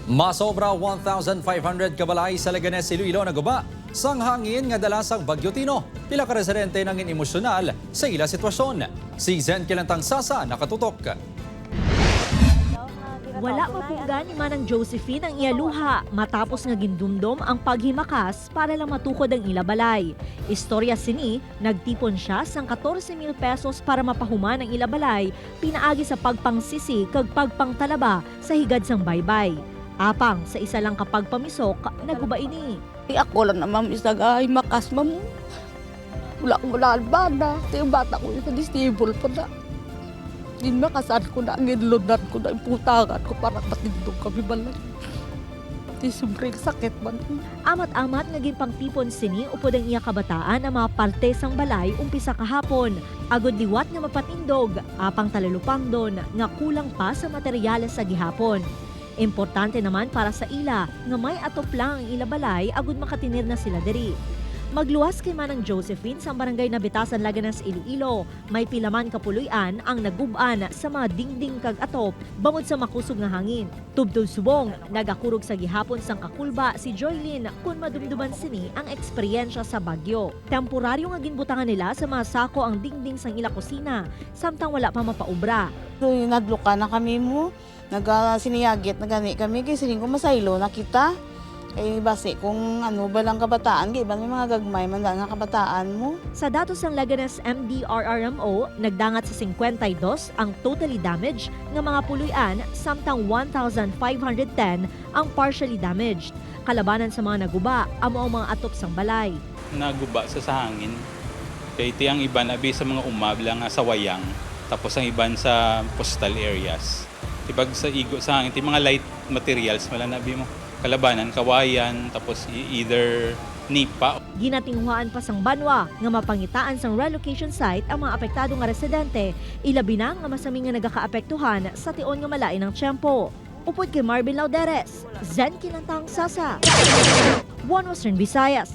Masobra 1,500 kabalay sa Leganes, Iloilo naguba sang hangin nga dalasang Bagyo Tino. Pila ka residente nangin emosyonal sa ila sitwasyon. Si Zen Kilantang Sasa nakatutok. Wala mapunggan ni Manang Josephine ang iyaluha matapos nga gindumdom ang paghimakas para lang matukod ang ilabalay. Istorya sini, nagtipon siya sang 14,000 pesos para mapahuman ang ilabalay, pinaagi sa pagpangsisi kag pagpangtalaba sa higad sang baybay. Apang sa isa lang kapag pamisok, naguba ini. Ako lang naman isagay makas mam. Wala banda. Ito yung bata ko yung stable pa na. Hindi makasan ko na, nginlunan ko na, iputangan ko para matindog kami balay. Di sobrang sakit man. Amat-amat naging pangtipon sini upod ang iya kabataan ang mga parte sang balay umpisa kahapon. Agod liwat nga mapatindog, apang talalupang don nga kulang pa sa materyales sa gihapon. Importante naman para sa ila nga may atop lang ang ila balay agud makatinir na sila diri. Magluwas kay Manang Josephine sa barangay na Bitasan, Laganas, Iloilo. May pilaman kapuluyan ang naguban sa mga dingding kag atop bangod sa makusog nga hangin. Tubtub subong, nagakurog sa gihapon sang kakulba si Joylyn kung madumduman sini ang eksperyensya sa bagyo. Temporaryo nga ginbutangan nila sa mga sako ang dingding sang ila kusina, samtang wala pa mapaubra. So, nadluka na kami mo. Siniyagit na gani kami kasi sining ko masaylo na kita. Kaya base kung ano ba lang kabataan, kaya ba may mga gagmay man nga kabataan mo. Sa datos ng Laganas MDRRMO, nagdangat sa 52 ang totally damaged nga mga puluyan, samtang 1,510 ang partially damaged. Kalabanan sa mga naguba, amo ang mga atop sang balay. Naguba sa hangin. Kaya iti ang iban abi sa mga umabla nga sa wayang, tapos ang iban sa coastal areas. Tibag sa igo sa hangin, iti mga light materials malanabi mo. Kalabanan, kawayan, tapos either nipa. Ginatinghuan pa sang banwa nga mapangitaan sang relocation site ang mga apektado nga residente, ilabi na nga masami nga nagakaapektuhan sa tion nga malain ng tiyempo. Upod kay Marvin Lauderes, Zen Kilantang Sasa, One Western Visayas.